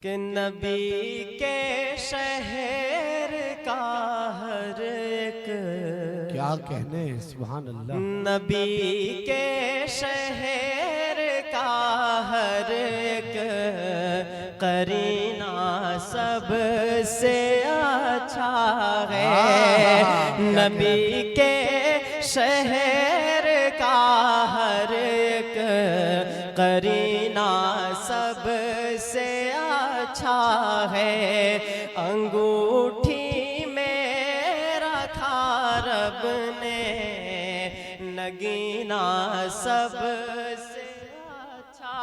कि नबी के शहर का हर एक, क्या कहने, सुभान अल्लाह। नबी के शहर का हर एक करीना सबसे अच्छा है। नबी के शहर का हर एक करीना सबसे अच्छा है। अंगूठी में रखा रब ने नगीना सबसे अच्छा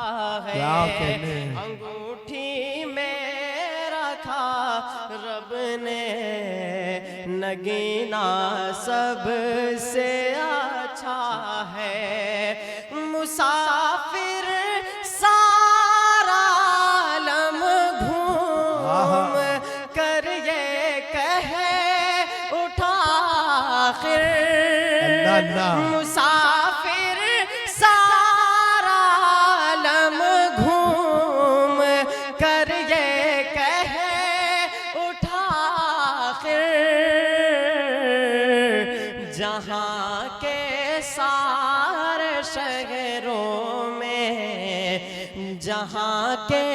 है। क्या कहने। अंगूठी में रखा रब ने नगीना सबसे अच्छा है। मुसाफिर सारा आलम घूम कर ये कहे उठा आखिर, अल्लाह अल्लाह। मुसाफिर सारा आलम घूम कर ये कहे उठा आखिर, जहाँ के सारे शहरों में, जहाँ के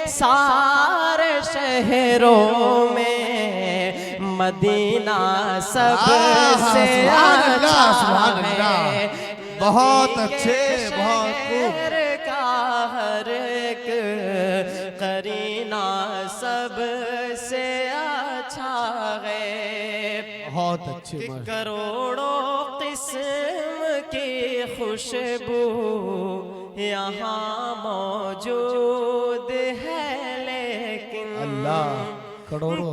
सारे शहरों में मदीना सबसे अच्छा है। बहुत अच्छे, बहुत खूब। का हर एक करीना सबसे अच्छा है। बहुत अच्छे। कि करोड़ों किस्म की खुशबू यहाँ मौजूद है, लेकिन अल्लाह करोड़ों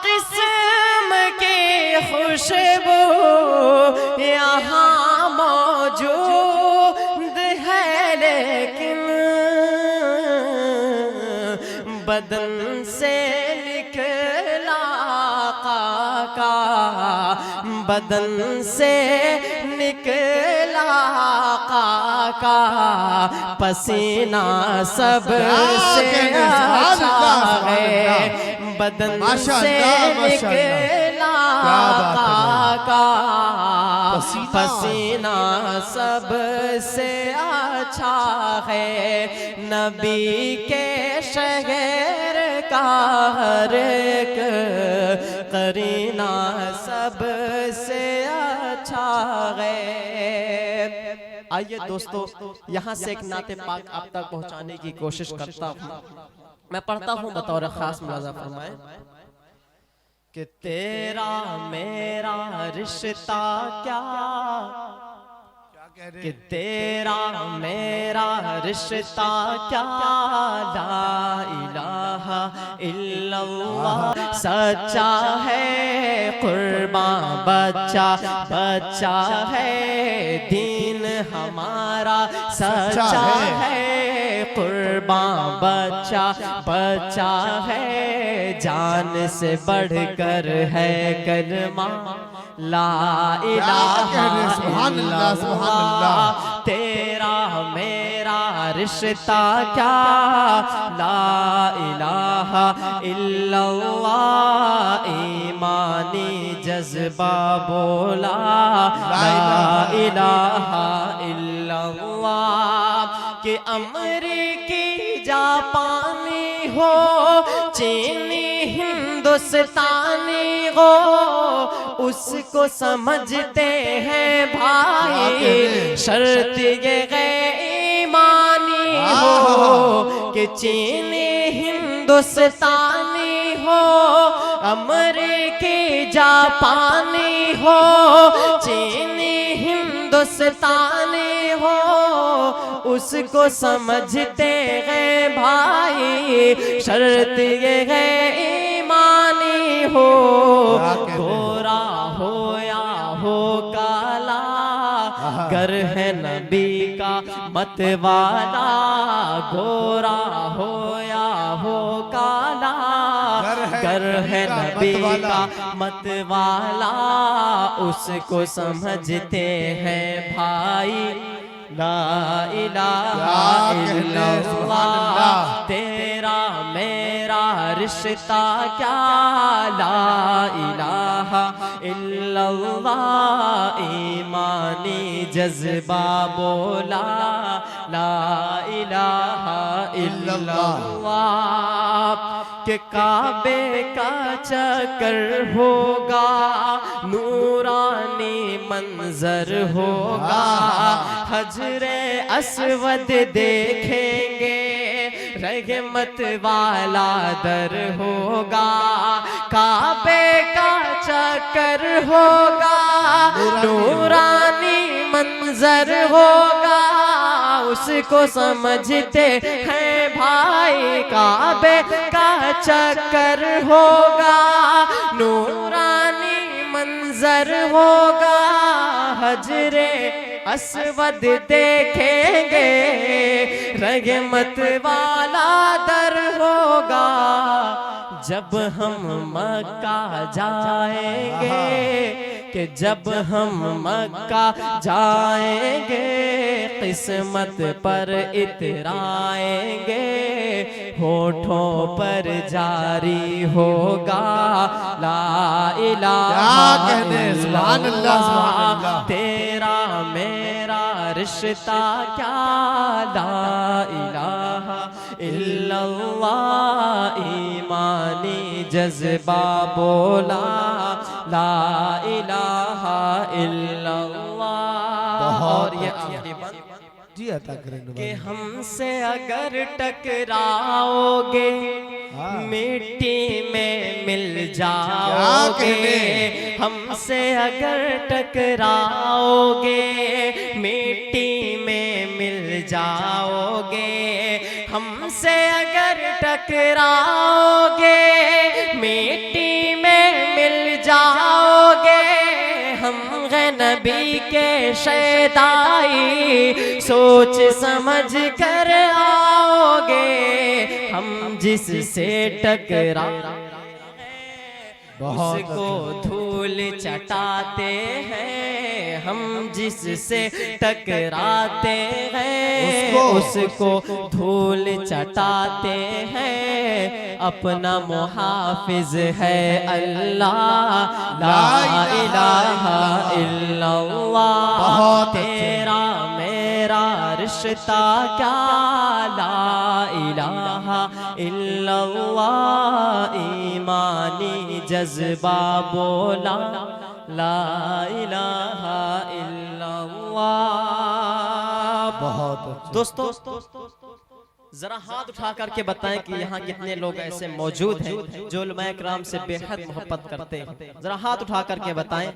किस्म की खुशबू यहाँ मौजूद है, लेकिन बदन से निकला का, बदन से निकला का पसीना सबसे अच्छा है। बदन से निकला का पसीना सबसे अच्छा है। नबी के शहर का हर एक करीना सबसे अच्छा है। आइए दोस्तों, यहाँ से एक नाते पाक आप तक पहुँचाने की कोशिश करता हूँ। मैं पढ़ता हूँ बतौर खास मुलाजा फरमाए कि तेरा मेरा रिश्ता क्या, कि तेरा मेरा रिश्ता क्या, ला इलाहा इल्लल्लाह सच्चा है, कुर्बान बच्चा बच्चा है, दीन हमारा सच्चा है, कुर्बान बच्चा बच्चा है, जान से बढ़कर है कलमा ला इलाहा इल्लल्लाह। तेरा मेरा रिश्ता क्या, ला इलाहा इल्लल्लाह। ईमानी जज्बा बोला ला इलाहा इल्लल्लाह। कि अमरीकी जापानी हो, चीनी हिंदुस्तानी हो, उसको समझते हैं भाई शर्त ये ईमानी हो। कि चीनी हिंदुस्तानी हो, अमरीकी जापानी हो, चीनी हिंदुस्तानी हो, उसको समझते हैं भाई शर्त ये ईमानी हो। गोरा हो या हो काला, गर है नबी का मत वाला, गोरा हो या हो काला, गर है नबी का मत वाला, उसको समझते हैं भाई ला इलाहा इल्लल्लाह, तेरा मेरा रिश्ता क्या, ला इलाहा इल्लल्लाह, ईमानी जज्बा बोला, ला इलाहा इल्लल्लाह, के काबे का चक्कर होगा, नूरानी मंजर होगा, हजरे अस्वद देखेंगे, रहमत वाला दर होगा, काबे का चक्कर होगा, नूरानी मंजर होगा, उसको समझते हैं भाई, काबे का चक्कर होगा, नूरानी मंजर होगा, हजरे अस्वद देखेंगे, रहमत वाला दर होगा, जब हम मक्का जाएंगे, कि जब हम मक्का जाएंगे, किस्मत पर इतराएंगे, होठों पर जारी होगा, ला इलाहा इल्लल्लाह, तेरा मेरा रिश्ता क्या, ला इलाहा इल्लल्लाह, ईमानी जज्बा बोला, ला इलाहा इल्लल्लाह। और ये जी अता करें कि हमसे अगर टकराओगे, मिट्टी में मिल जाओगे, हमसे अगर टकराओगे, मिट्टी में मिल जाओगे, हमसे अगर टकराओगे, मिट्टी में मिल जाओगे, हम गए नबी के शैदाई, सोच समझ कर आओगे, हम जिससे टकरा उसको धूल चटाते हैं, हम जिससे टकराते हैं, उसको धूल चटाते हैं, अपना मुहाफिज है अल्लाह, ला इलाहा इल्लल्लाह, तेरा मेरा रिश्ता क्या, ला इलाहा इल्लल्लाह, ईमानी जज्बा बोला, ला इलाहा इल्लल्लाह। बहुत अच्छा। दोस्तों जरा हाथ उठा करके बताएं कि यहाँ कितने लोग ऐसे मौजूद हैं जो उलमाए किराम से बेहद मोहब्बत करते हैं, जरा हाथ उठा करके बताएं।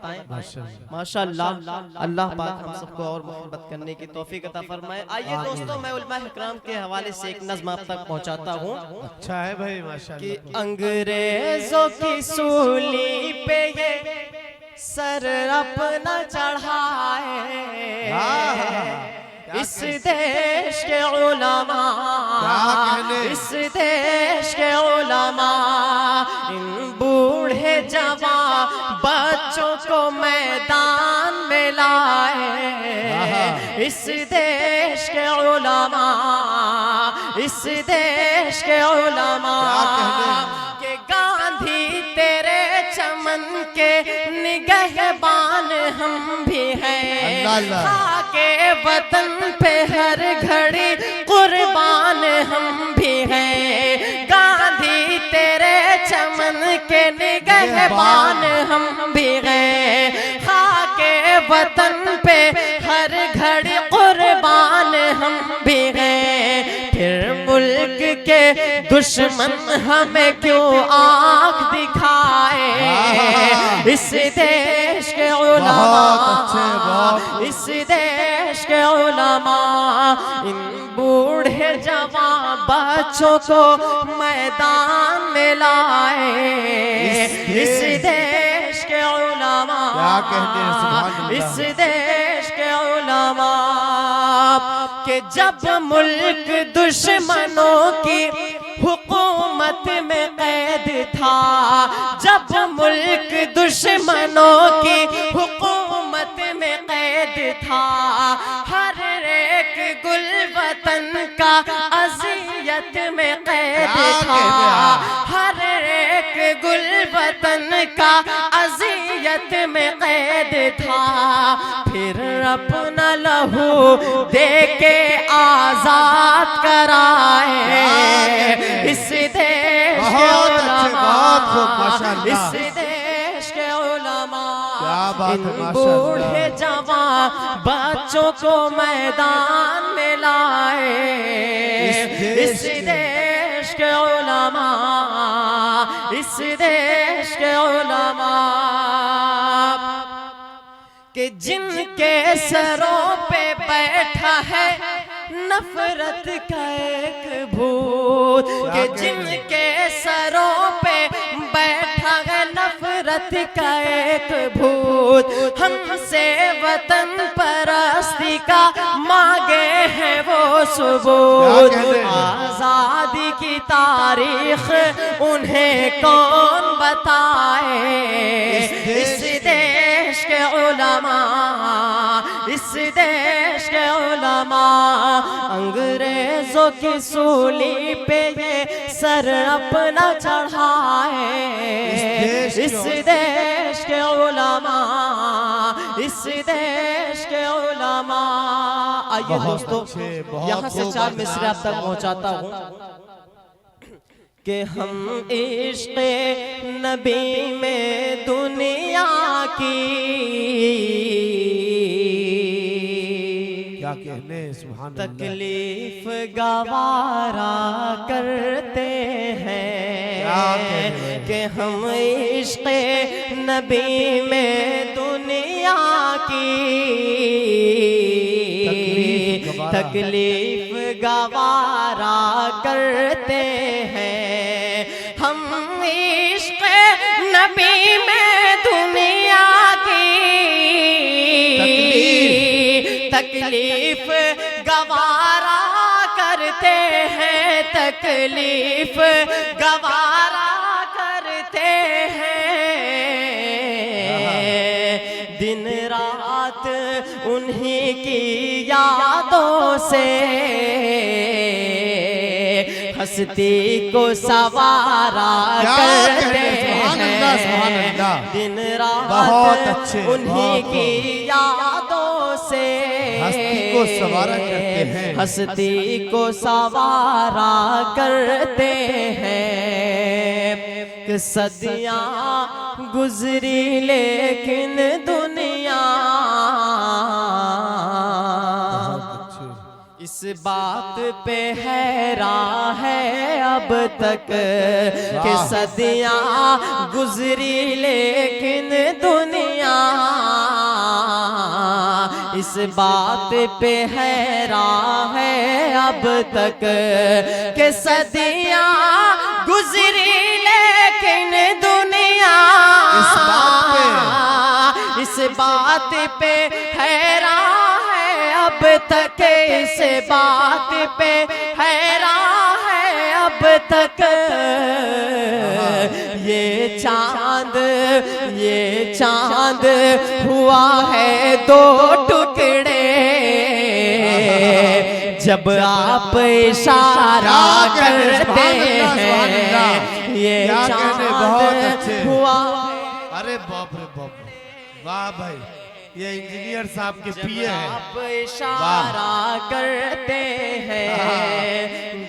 माशाअल्लाह, अल्लाह पाक हम सबको और मोहब्बत करने की तौफीक अता फरमाए। आइए दोस्तों, मैं उलमाए किराम के हवाले से एक नज़्म आप तक पहुँचाता हूँ। अच्छा है भाई, माशाअल्लाह। कि अंग्रेजों की सूली पे ये सर अपना चढ़ाए, इस देश के उलमा, इस देश के उलमा, इन बूढ़े जवान बच्चों को मैदान में लाए, इस देश के उलमा, इस देश के उलमा, के गांधी तेरे चमन के निगहबान हम भी हैं, खाके वतन पे हर घड़ी कुर्बान हम भी हैं, गांधी तेरे चमन के निगहबान हम भी हैं, खाके वतन पे हर घड़ी कुर्बान हम भी हैं, फिर मुल्क के दुश्मन हमें क्यों आँख दिखाए, इस देश के उलमा, इस देश के उलमा, इन बूढ़े जवान बच्चों को मैदान में लाए, इस देश के उलमा, इस देश के उलमा, के जब मुल्क दुश्मनों की हुकूमत में कैद था, जब मुल्क दुश्मनों की हुकूमत में कैद था, हर अजियत में कैद था, हर एक गुल वतन का अजियत में कैद था। फिर अपना लहू दे के आजाद कराए इस देश के उलमा, इस देश के उलमा। इन बूढ़े जवान बच्चों को मैदान में लाए इस देश के उलमा, इस देश के उलमा। कि जिनके सरों पे बैठा है नफरत का एक भूत, कि जिनके सरों पे बैठा है नफरत का एक भूत, हमसे वतन परस्ती का मांगे हैं वो सुबूत। आजादी की तारीख उन्हें कौन बताए इस देश के उलमा, इस देश के उलमा। अंग्रेजों की सूली पे ये सर अपना चढ़ाए इस देश के उलमा, इस देश के उलमा। आइए दोस्तों, यहाँ से 4 मिसरे आप तक पहुँचाता हूँ कि हम इश्क़ नबी में दुनिया की क्या कहने, सुभान अल्लाह, तकलीफ गवारा करते हैं कि हम इश्क़ नबी में दुनिया की तकलीफ गवारा करते हैं। हम इश्क़ नबी में दुनिया की तकलीफ गवारा करते हैं, तकलीफ गवारा करते हैं। दिन रात उन्हीं की यादों से हस्ती को सवारा करते हैं। दिन रात उन्हीं की यादों से हस्ती को सवारा करते हैं, हस्ती को सवारा करते हैं। कि सदियाँ गुजरी लेकिन दुनिया इस बात पे हैरान है अब तक कि सदियाँ गुजरी लेकिन दुनिया इस बात पे हैरान है अब तक कि सदियाँ गुजरी लेकिन दुनिया इस बात पे हैरान है अब तक, इस बात पे हैरान है अब तक। ये चांद हुआ है 2 टुकड़े जब आप इशारा करते हैं। ये चांद हुआ। अरे बाप रे बाप, वाह भाई, ये इंजीनियर साहब के पीए हैं। आप इशारा करते हैं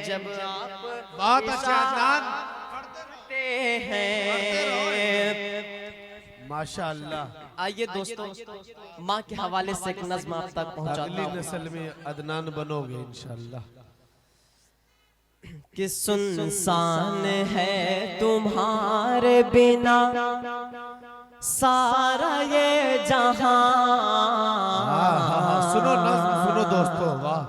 जब आप बहुत अच्छा करते हैं। माशाअल्लाह। आइए दोस्तों, माँ के हवाले से एक नज़्म आप तक पहुंचाता अगली हूं नस्ल में अदनान बनोगे इंशाअल्लाह। कि सुनसान है तुम्हारे बिना सारा ये जहां। सुनो नज़्म सुनो दोस्तों, वाह।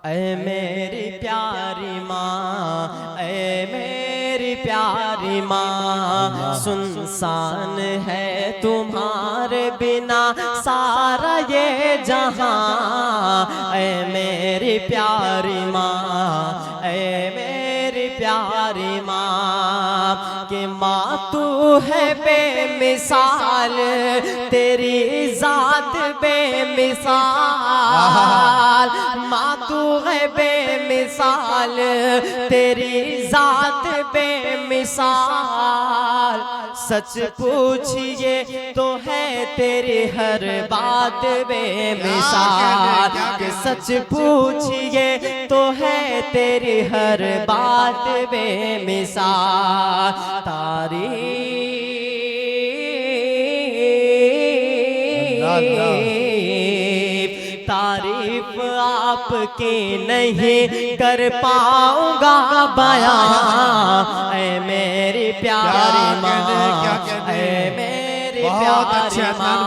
ऐ मेरी प्यारी माँ, ऐ मेरी प्यारी माँ, सुनसान है तुम्हारे बिना सारा ये जहां। ऐ मेरी प्यारी माँ, ऐ मेरी प्यारी माँ, कि माँ तू है बेमिसाल, तेरी जात बेमिसाल। माँ तू है बेमिसाल, बेमिसाल, तेरी जात बेमिसाल। सच पूछिए तो है तेरी हर बात बेमिसाल, कि सच पूछिए तो है तेरी हर बात बेमिसाल। तारीफ आपकी नहीं कर पाऊंगा बयां, ऐ मेरी प्यारी माँ, ऐ मेरी प्यारी माँ,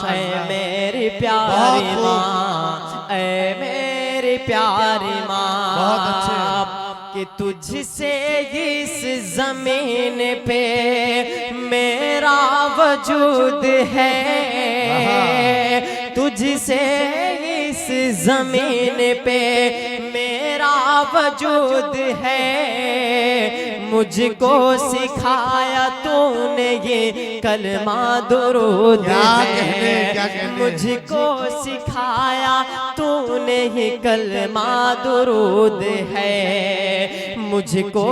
ऐ मेरी प्यारी माँ, ऐ मेरी प्यारी माँ। कि तुझसे इस जमीन पे मेरा वजूद है, तुझसे इस जमीन पे मेरा वजूद है। मुझको सिखाया तूने ये कलमा दुरूद है, मुझको सिखाया तूने ये कलमा दुरूद है। मुझको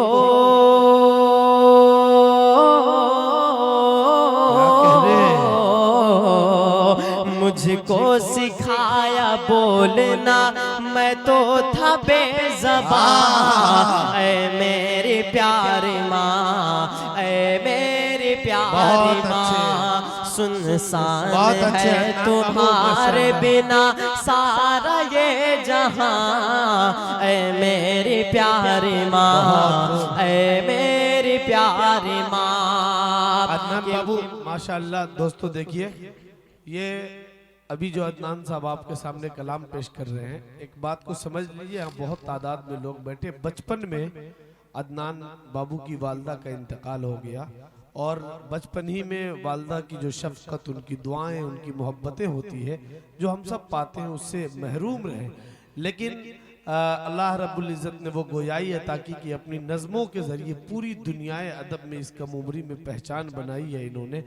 मुझको सिखाया बोलना, मैं तो था बेज़बान। ऐ मेरी प्यारी माँ, ऐ मेरी प्यारी माँ, सुनसान है तुम्हारे बिना सारा ये जहां। ऐ मेरी प्यारी माँ, ऐ मेरी प्यारी माँ। अदनान बाबू माशाअल्लाह। दोस्तों देखिए, ये अभी जो अदनान साहब आपके सामने कलाम पेश कर रहे हैं, एक बात को समझ लीजिए, यहाँ बहुत तादाद में लोग बैठे। बचपन में अदनान बाबू की वालदा का इंतकाल हो गया और बचपन ही में वालदा की जो शफकत, उनकी दुआएं, उनकी मोहब्बतें होती है जो हम सब पाते हैं, उससे महरूम रहे। लेकिन अल्लाह रब्बुल इज़्ज़त ने वो गोयाई अता की कि अपनी नज़मों के ज़रिए पूरी दुनियाए अदब में इस कम उम्री में पहचान बनाई है इन्होंने।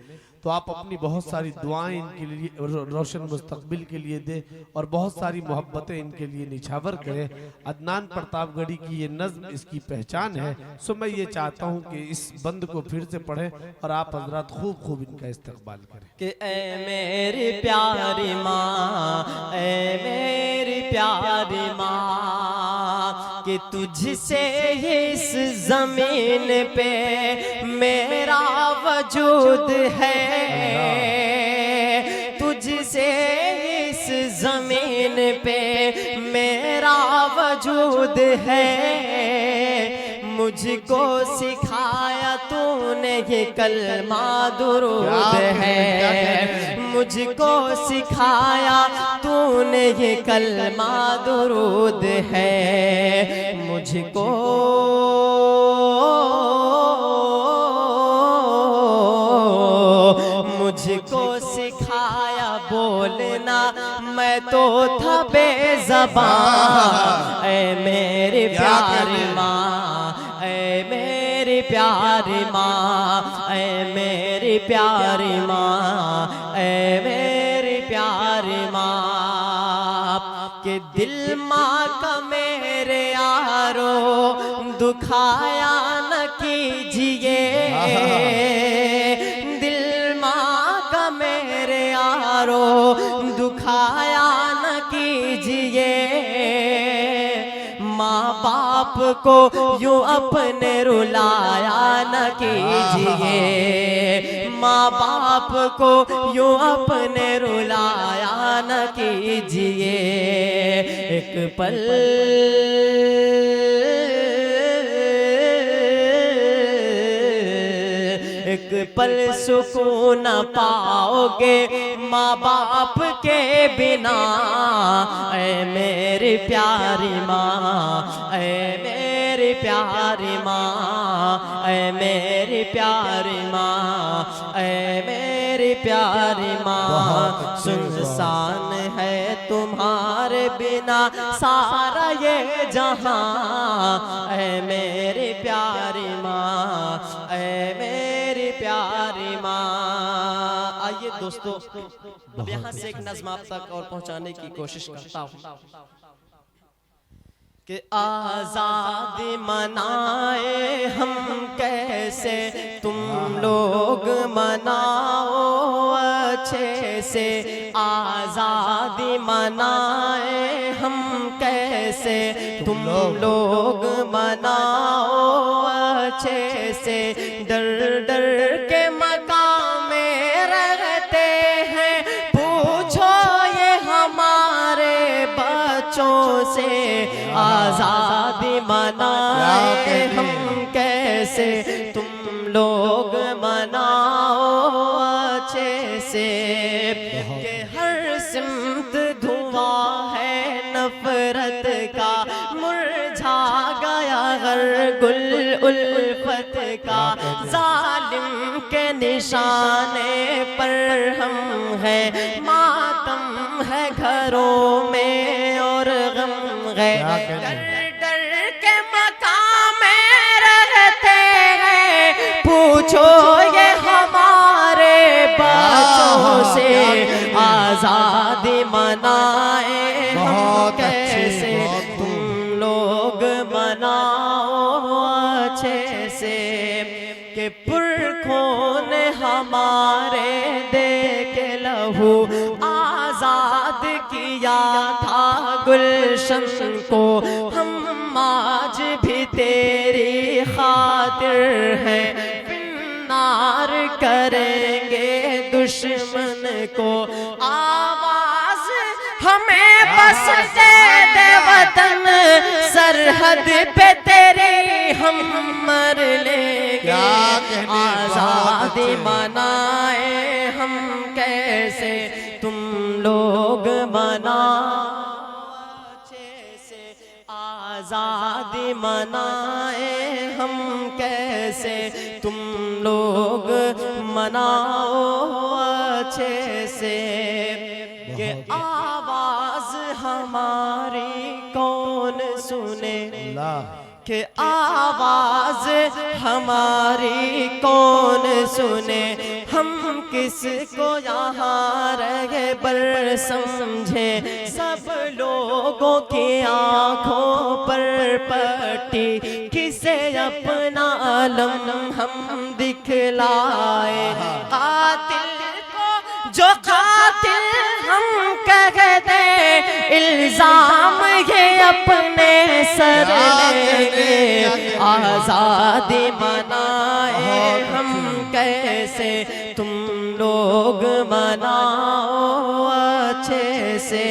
तो आप अपनी बहुत सारी दुआएं इनके लिए रोशन मुस्तकबिल के लिए दें और बहुत सारी मोहब्बतें इनके लिए निछावर करें। अदनान प्रतापगढ़ी की ये नज़्म इसकी पहचान है। सो मैं ये चाहता हूँ कि इस बंद को फिर से पढ़ें और आप हजरात खूब खूब इनका इस्तकबाल करें। कि ऐ मेरी प्यारी माँ, ऐ मेरी प्यारी माँ, कि तुझसे इस जमीन पे मेरा वजूद है, तुझसे इस जमीन पे मेरा वजूद है। मुझको सिखाया तूने ये कलमा दुरूद है, मुझको सिखाया तूने ये कलमा दुरूद है। मुझको मुझको सिखाया बोलना, मैं तो था बेज़बान। ऐ मेरी प्यारी माँ, ऐ मेरी प्यारी माँ, ऐ मेरी प्यारी माँ, ऐ मेरी प्यारी माँ। के दिल माँ का मेरे यारो दुखाया न कीजिए, दिल माँ का मेरे यारो दुखाया न कीजिए। माँ बाप को यूं अपने रुलाया न कीजिए, माँ बाप को यूं अपने रुलाया न कीजिए। एक पल एक पल सुकून पाओगे माँ बाप के बिना। ऐ मेरी प्यारी माँ, ऐ मेरी प्यारी माँ, ऐ मेरी प्यारी माँ, ऐ मेरी प्यारी माँ। सुनसान है तुम्हारे बिना सारा ये जहां। ऐ मेरी प्यारी माँ, ऐ मेरी प्यारी माँ। आइए दोस्तों, अब यहाँ से एक नज़्म आप तक और पहुँचाने की कोशिश करता हूँ। कि आजाद मनाए हम कैसे, तुम लोग मनाओ अच्छे से। आजाद मनाए हम कैसे, तुम लोग मनाओ अच्छे से। डर डर के मकाम में रहते हैं, पूछो ये हमारे बच्चों से। आजादी मनाए हम कैसे, तुम लोग मनाओ अच्छे से। कि हर सिमत धुआं है नफरत का, मुरझा गया हर गुल उल्फत का। जालिम के निशाने पर हम हैं, मातम है घरों में और गम है। डर डर के मकाम में रहते हैं, पूछो ये हमारे बच्चों से। आजादी मनाए हम कैसे, तुम लोग मनाओ अच्छे से। कि पुरखों ने हमारे दे के लहू आजाद किया था गुलशन को। हम आज भी तेरी खातिर हैं, नार करेंगे दुश्मन को। आवाज हमें बस दे दे वतन, सरहद पे तेरी हम मर लेंगे। आजादी मनाए हम कैसे, तुम लोग मनाओ अच्छे से। आजादी मनाए हम कैसे, तुम लोग मनाओ अच्छे से। ये आवाज हमारी कौन सुने, कि आवाज हमारी कौन सुने। हम किसको यहाँ रहे बर समझे, सब लोगों की आँखों पर पट्टी। किसे अपना अलम हम दिखलाए, कातिल को जो कातिल हम कह दे, इल्जाम ये अपने सर लेंगे। आजादी मनाए हम कैसे, तुम लोग मनाओ अच्छे से।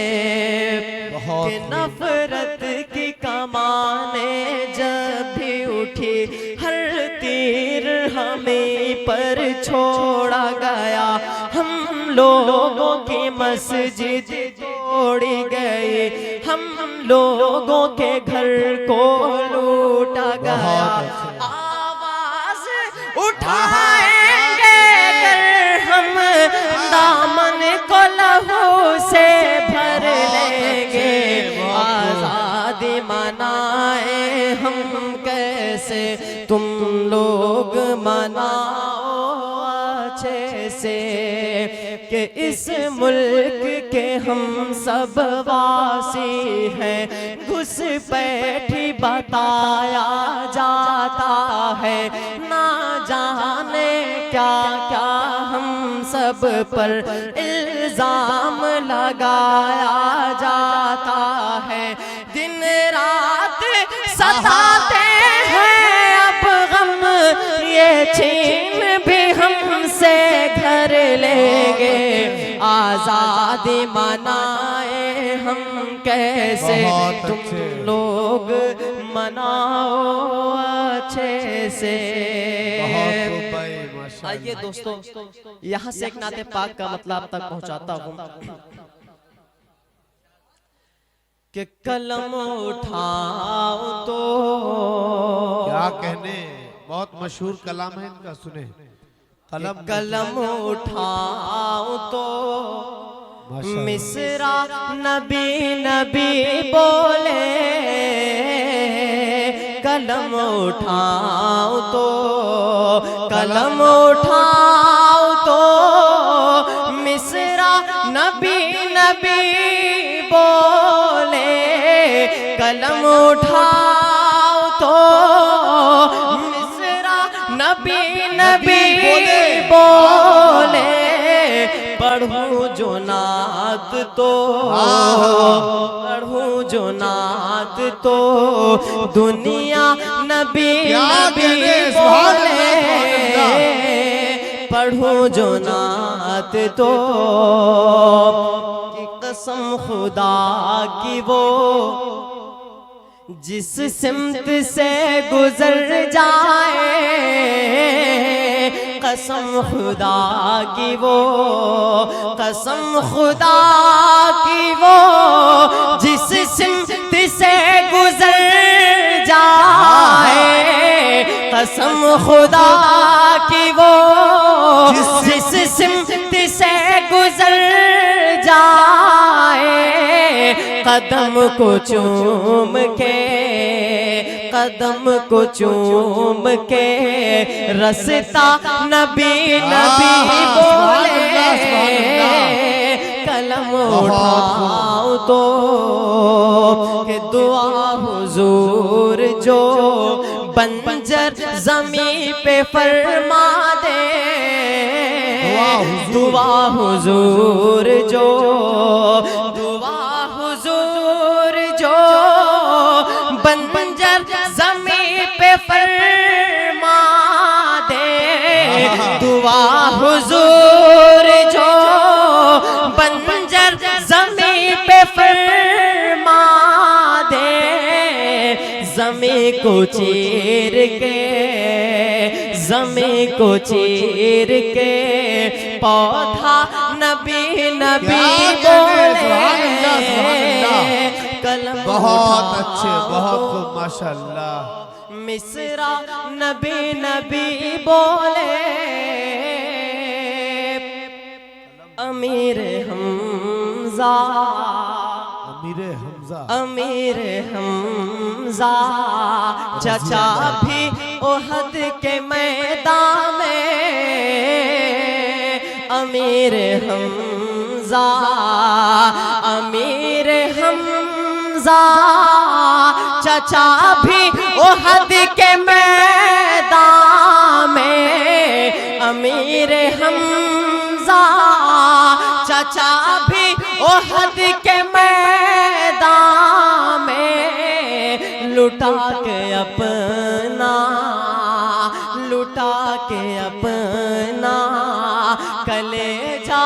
कि नफरत की कमाने जब भी उठी, हर तीर हमें पर छोड़ा गया। हम लोगों की मस्जिद तोड़ी गई, हम लोगों के घर को लूटा गया। आवाज उठाएंगे अगर हम, दामन को लहू से भर लेंगे। आजादी मनाए हम कैसे, तुम लोग मनाओ अच्छे से। कि इस मुल्क के हम सब वासी हैं, घुसपैठी बताया जाता है। ना जाने क्या क्या हम सब पर इल्जाम लगाया जाता है। दिन रात सताते हैं अब गम, ये छीन भी हमसे घर लेंगे। आजादी मनाए हम कैसे, तुम लोग मनाओ अच्छे से। आइए दोस्तों, यहाँ से एक नाते पाक का मतलब आप तक पहुँचाता हूँ। कि कलम उठाओ तो क्या कहने, बहुत मशहूर कलाम है इनका, सुने। कलम उठाओ तो मिसरा नबी नबी बोले। कलम उठाओ तो, कलम उठाओ तो मिसरा नबी नबी बोले। कलम उठा नबी नबी बोले पढ़ूं जो नात तो पढ़ूं जो नात तो दुनिया नबी नबी बोले पढ़ूं जो नात तो कि कसम खुदा की वो जिस सिमत से गुजर जाए कसम खुदा की वो कसम खुदा की वो जिस सिमत से गुजर जाए कसम खुदा की वो जिस सिमत से गुजर जाए कदम को चूम के कदम को चूम के रसता नबी नबी बोले कलम उठाओ तो कि दुआ हुजूर जो बंजर जमी पे फरमा दे दुआ हुजूर जो दुआ हुजूर जो बंजर जमी पे फरमा दे दुआ हुजूर जो बंजर जमी पे फरमा दे जमी को चीर के जमी को चीर के पौधा नबी नबी बोले कलम बहुत अच्छे, बहुत खूब, माशाअल्लाह। मिसरा नबी नबी बोले अमीर हमजा अमीर हमजा अमीर हमजा चचा भी ओहद के मैदान में अमीर हमजा अमीर हमजा चचा भी ओहद के मैदान में अमीर हमजा चचा भी ओहद के मैदान में लुटा के अपना कलेजा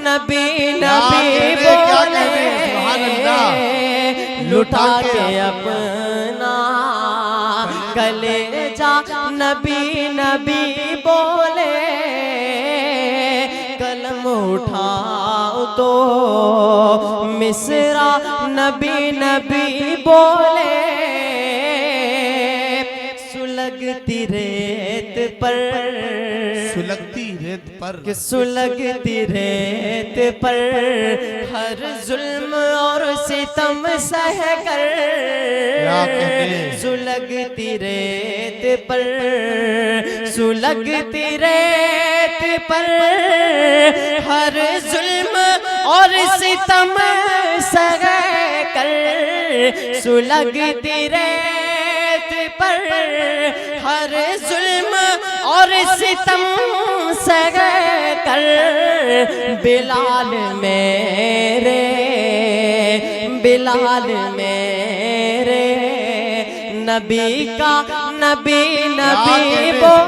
नबी नबी बोले लुटा के अपना कलेजा नबी नबी बोले कलम उठाओ तो मिसरा नबी नबी बोले सुलगती रेत पर सुलगती रेत पर कि सुलगती रेत पर हर जुल्म और सितम सह कर सुलगती रेत पर सुलगती रेत पर हर जुल्म और सितम सह कर सुलगती रेत पर हर जुल्म और सितम सह कर बिलाल मेरे नबी का नबी नबी बोले